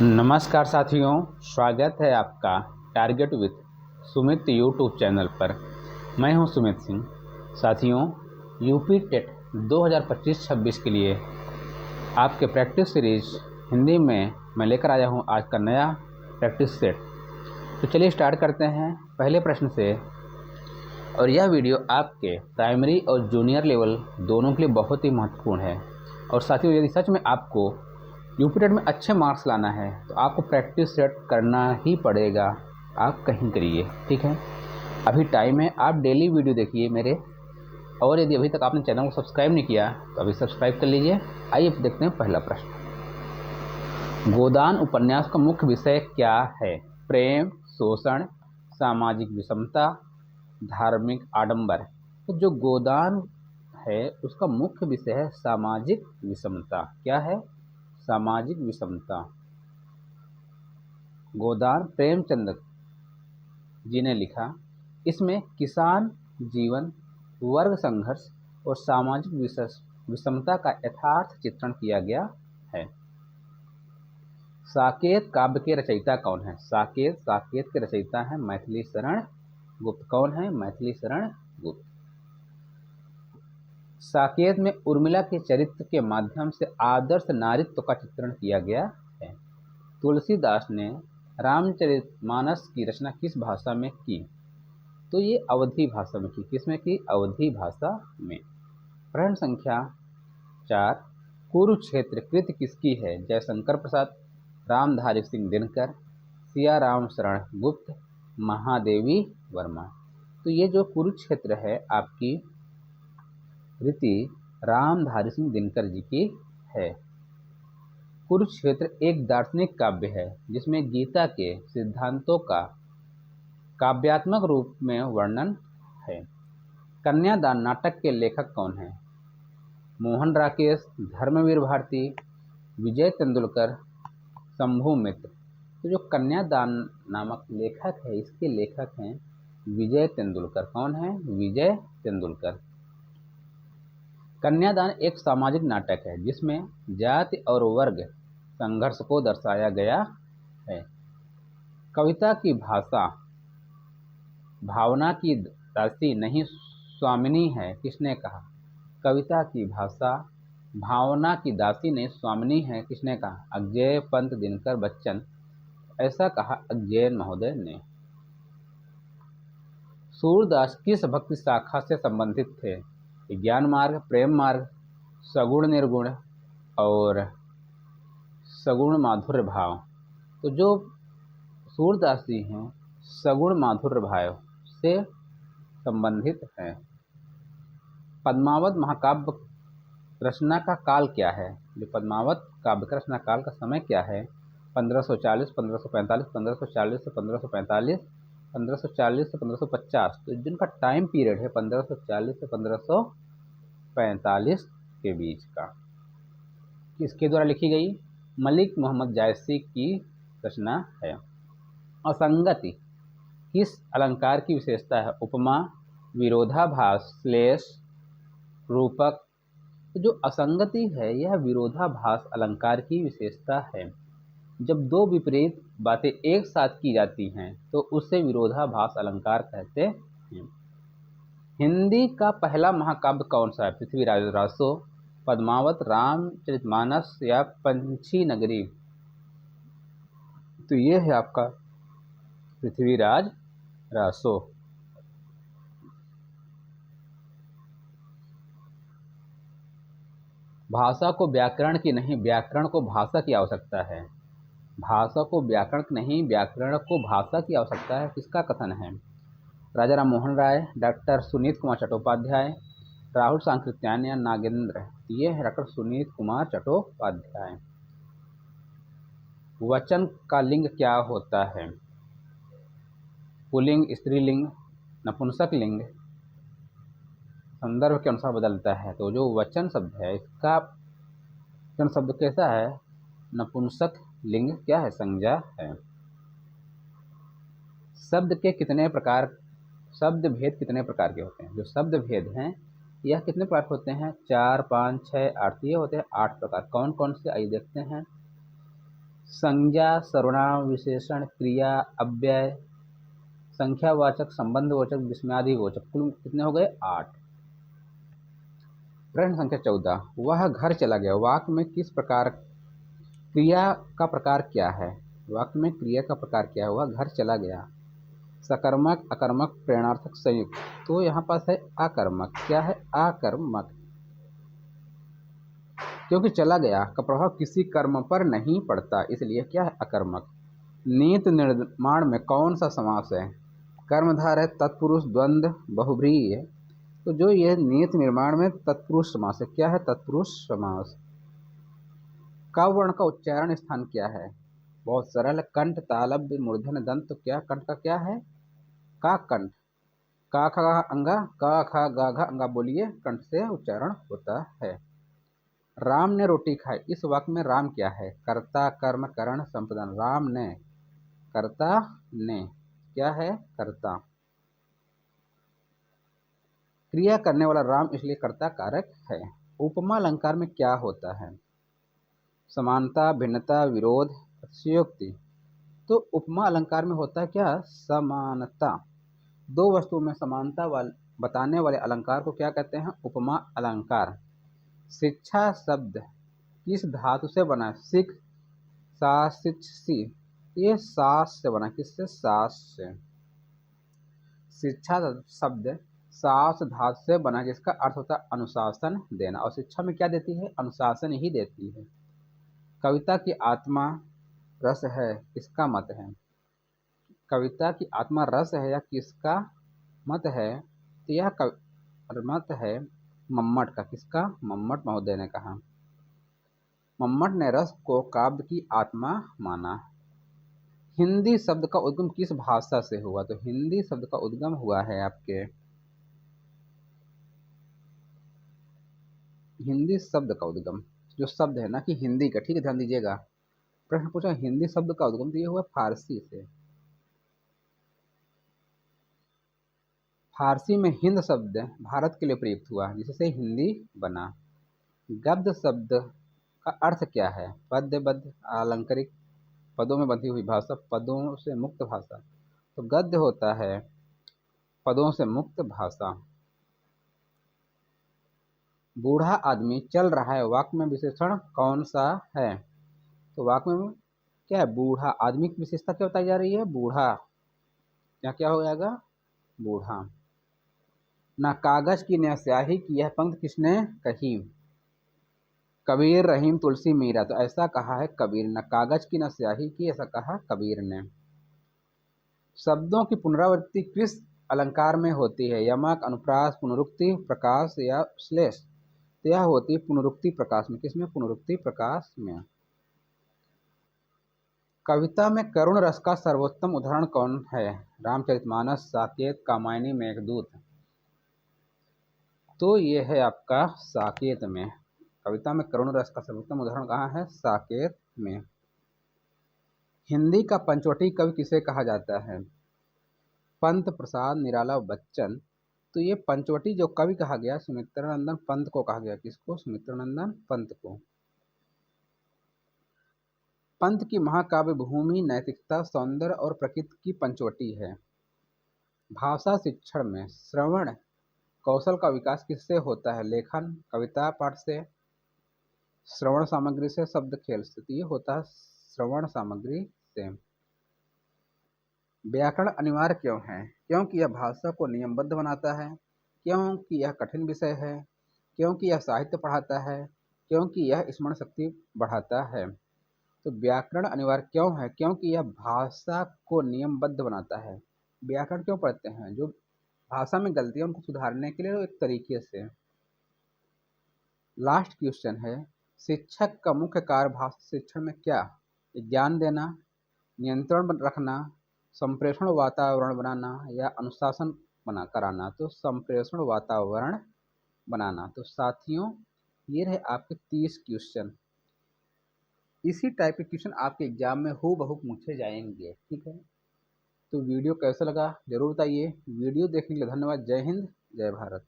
नमस्कार साथियों, स्वागत है आपका target with Sumit YouTube channel पर। मैं हूं सुमित सिंह। साथियों, यूपी टेट 2025-26 के लिए आपके प्रैक्टिस सीरीज हिंदी में मैं लेकर आया हूं आज का नया प्रैक्टिस सेट। तो चलिए स्टार्ट करते हैं पहले प्रश्न से। और यह वीडियो आपके प्राइमरी और जूनियर लेवल दोनों के लिए बहुत ही महत्वपूर्ण है। और साथियों, यदि सच में आपको यूपी टेट में अच्छे मार्क्स लाना है तो आपको प्रैक्टिस सेट करना ही पड़ेगा। आप कहीं करिए, ठीक है। अभी टाइम है, आप डेली वीडियो देखिए मेरे। और यदि अभी तक आपने चैनल को सब्सक्राइब नहीं किया तो अभी सब्सक्राइब कर लीजिए। आइए देखते हैं पहला प्रश्न। गोदान उपन्यास का मुख्य विषय क्या है? प्रेम, शोषण, सामाजिक विषमता, धार्मिक आडंबर। तो जो गोदान है उसका मुख्य विषय है सामाजिक विषमता। क्या है? सामाजिक विषमता। गोदान प्रेमचंद जी ने लिखा। इसमें किसान जीवन, वर्ग संघर्ष और सामाजिक विषमता का यथार्थ चित्रण किया गया है। साकेत काव्य के रचयिता कौन है? साकेत के रचयिता हैं मैथिली शरण गुप्त। कौन है? मैथिली शरण गुप्त। साकेत में उर्मिला के चरित्र के माध्यम से आदर्श नारीत्व का चित्रण किया गया है। तुलसीदास ने रामचरितमानस की रचना किस भाषा में की? तो ये अवधी भाषा में की। किसमें की? अवधी भाषा में। प्रश्न संख्या 4। कुरुक्षेत्र कृति किसकी है? जयशंकर प्रसाद, रामधारी सिंह दिनकर, सियाराम शरण गुप्त, महादेवी वर्मा। तो ये जो कुरुक्षेत्र है आपकी कृति रामधारी सिंह दिनकर जी की है। कुरुक्षेत्र एक दार्शनिक काव्य है जिसमें गीता के सिद्धांतों का काव्यात्मक रूप में वर्णन है। कन्यादान नाटक के लेखक कौन हैं? मोहन राकेश, धर्मवीर भारती, विजय तेंदुलकर, शंभू मित्र। तो जो कन्यादान नामक लेखक है इसके लेखक हैं विजय तेंदुलकर। कौन है? विजय तेंदुलकर। कन्यादान एक सामाजिक नाटक है जिसमें जाति और वर्ग संघर्ष को दर्शाया गया है। कविता की भाषा भावना की दासी नहीं स्वामिनी है, किसने कहा? कविता की भाषा भावना की दासी नहीं स्वामिनी है, किसने कहा? अजय पंत दिनकर बच्चन। ऐसा कहा अज्ञेय महोदय ने। सूरदास किस भक्ति शाखा से संबंधित थे? ज्ञान मार्ग, प्रेम मार्ग, सगुण निर्गुण और सगुण माधुर्य भाव। तो जो सूरदास जी हैं सगुण माधुर्य भाव से संबंधित हैं। पद्मावत महाकाव्य रचना का काल क्या है? जो पद्मावत काव्य रचना काल का समय क्या है? 1540, 1545, 1540 से 1545, 1540 से 1550। तो जिनका टाइम पीरियड है 1540 से 1545 के बीच का। किसके द्वारा लिखी गई? मलिक मोहम्मद जायसी की रचना है। असंगति किस अलंकार की विशेषता है? उपमा, विरोधाभास, श्लेष, रूपक। तो जो असंगति है यह विरोधाभास अलंकार की विशेषता है। जब दो विपरीत बातें एक साथ की जाती हैं तो उसे विरोधाभास अलंकार कहते हैं। हिंदी का पहला महाकाव्य कौन सा है? पृथ्वीराज रासो, पद्मावत, रामचरितमानस या पंछी नगरी। तो ये है आपका पृथ्वीराज रासो। भाषा को व्याकरण की नहीं व्याकरण को भाषा की आवश्यकता है। भाषा को व्याकरण नहीं व्याकरण को भाषा की आवश्यकता है, किसका कथन है? राजा राम मोहन राय, डॉक्टर सुनीत कुमार चट्टोपाध्याय, राहुल सांकृत्यायन या नागेंद्र। ये है डॉक्टर सुनीत कुमार चट्टोपाध्याय। वचन का लिंग क्या होता है? पुल्लिंग, स्त्रीलिंग, नपुंसक लिंग। संदर्भ के अनुसार बदलता है। तो जो वचन शब्द है इसका वचन शब्द कैसा है? नपुंसक लिंग क्या है? संज्ञा है। शब्द के कितने प्रकार शब्द भेद कितने प्रकार के होते हैं? जो शब्द भेद हैं यह कितने प्रकार के होते हैं? 4, 5, 6, 8। ये होते हैं 8 प्रकार। कौन कौन से? आइए देखते हैं। संज्ञा, सर्वनाम, विशेषण, क्रिया, अव्यय, संख्यावाचक, संबंधवाचक, विस्मयादिवाचक, कुल कितने हो गए? 8। प्रश्न संख्या 14, वह घर चला गया वाक्य में किस प्रकार क्रिया का प्रकार क्या है? वाक्य में क्रिया का प्रकार क्या है? वह घर चला गया। सकर्मक, अकर्मक, प्रेरणार्थक, संयुक्त। तो यहाँ पास है आकर्मक। क्या है? आकर्मक। क्योंकि चला गया का प्रभाव किसी कर्म पर नहीं पड़ता, इसलिए क्या है? अकर्मक। नीति निर्माण में कौन सा समास है? कर्मधार है, तत्पुरुष, द्वंद्व, बहुव्रीहि है। तो जो ये नीति निर्माण में तत्पुरुष समास है, क्या है? तत्पुरुष समास। क वर्ण का उच्चारण स्थान क्या है? बहुत सरल, कंठ, तालव्य, मूर्धन्य, दंत। तो क्या कंठ का क्या है? का कंठ। का खा अंगा, का खा गा घा अंगा, बोलिए, कंठ से उच्चारण होता है। राम ने रोटी खाई, इस वाक्य में राम क्या है? कर्ता, कर्म, करण, संप्रदान। राम ने, कर्ता ने, क्या है? कर्ता। क्रिया करने वाला राम, इसलिए कर्ता कारक है। उपमा अलंकार में क्या होता है? समानता, भिन्नता, विरोध, अतिशयोक्ति। तो उपमा अलंकार में होता है क्या? समानता। दो वस्तुओं में समानता बताने वाले अलंकार को क्या कहते हैं? उपमा अलंकार। शिक्षा शब्द किस धातु से बना है? सिख, सा, शिक्ष, सी। ये सास से बना, किससे? सास से। शिक्षा शब्द सास धातु से बना, जिसका अर्थ होता है अनुशासन देना, और शिक्षा में क्या देती है? अनुशासन ही देती है। कविता की आत्मा रस है, किसका मत है? कविता की आत्मा रस है या किसका मत है? तो यह मत है मम्मट का। किसका? मम्मट महोदय ने कहा। मम्मट ने रस को काव्य की आत्मा माना। हिंदी शब्द का उद्गम किस भाषा से हुआ? तो हिंदी शब्द का उद्गम हुआ है आपके, हिंदी शब्द का उद्गम, जो शब्द है ना कि हिंदी का, ठीक है, ध्यान दीजिएगा। प्रश्न पूछा हिंदी शब्द का उद्गम, तो ये हुआ फारसी से। फारसी में हिंद शब्द भारत के लिए प्रयुक्त हुआ, जिससे हिंदी बना। गद्य शब्द का अर्थ क्या है? पद्य, बद्य, आलंकारिक, पदों में बंधी हुई भाषा, पदों से मुक्त भाषा। तो गद्य होता है पदों से मुक्त भाषा। बूढ़ा आदमी चल रहा है, वाक्य में विशेषण कौन सा है? तो वाक्य में क्या है? बूढ़ा। आदमी की विशेषता क्या बताई जा रही है? बूढ़ा। यहाँ क्या हो जाएगा? बूढ़ा। ना कागज की न स्याही की, यह पंक्ति किसने कही? कबीर, रहीम, तुलसी, मीरा। तो ऐसा कहा है कबीर। न कागज की न स्याही की, ऐसा कहा कबीर ने। शब्दों की पुनरावृत्ति किस अलंकार में होती है? यमक, अनुप्रास, पुनरुक्ति, प्रकाश या श्लेष। तो यह होती है पुनरुक्ति प्रकाश में। किसमें? पुनरुक्ति प्रकाश में। कविता में करुण रस का सर्वोत्तम उदाहरण कौन है? रामचरितमानस, साकेत, कामायनी, मेघदूत। तो ये है आपका साकेत में। कविता में करुण रस का सर्वोत्तम उदाहरण कहाँ है? साकेत में। हिंदी का पंचवटी कवि किसे कहा जाता है? पंत, प्रसाद, निराला, बच्चन। तो ये पंचवटी जो कवि कहा गया, सुमित्रानंदन पंत को कहा गया। किसको? सुमित्रानंदन पंत को। पंत की महाकाव्य भूमि नैतिकता, सौंदर्य और प्रकृति की पंचवटी है। भाषा शिक्षण में श्रवण कौशल का विकास किससे होता है? लेखन, कविता पाठ से, श्रवण सामग्री से, शब्द खेल से। तो ये होता है श्रवण सामग्री से। व्याकरण अनिवार्य क्यों है? क्योंकि यह भाषा को नियमबद्ध बनाता है, क्योंकि यह कठिन विषय है, क्योंकि यह साहित्य पढ़ाता है, क्योंकि यह स्मरण शक्ति बढ़ाता है। तो व्याकरण अनिवार्य क्यों है? क्योंकि यह भाषा को नियमबद्ध बनाता है। व्याकरण क्यों पढ़ते हैं? जो भाषा में गलतियां उनको सुधारने के लिए एक तरीके से। लास्ट क्वेश्चन है, शिक्षक का मुख्य कार्य भाषा शिक्षण में क्या? ज्ञान देना, नियंत्रण रखना, संप्रेषण वातावरण बनाना या अनुशासन बना कराना। तो संप्रेषण वातावरण बनाना। तो साथियों, ये रहे आपके 30 क्वेश्चन। इसी टाइप के क्वेश्चन आपके एग्जाम में हूबहू पूछे जाएंगे, ठीक है। तो वीडियो कैसा लगा जरूर बताइए। वीडियो देखने के लिए धन्यवाद। जय हिंद, जय भारत।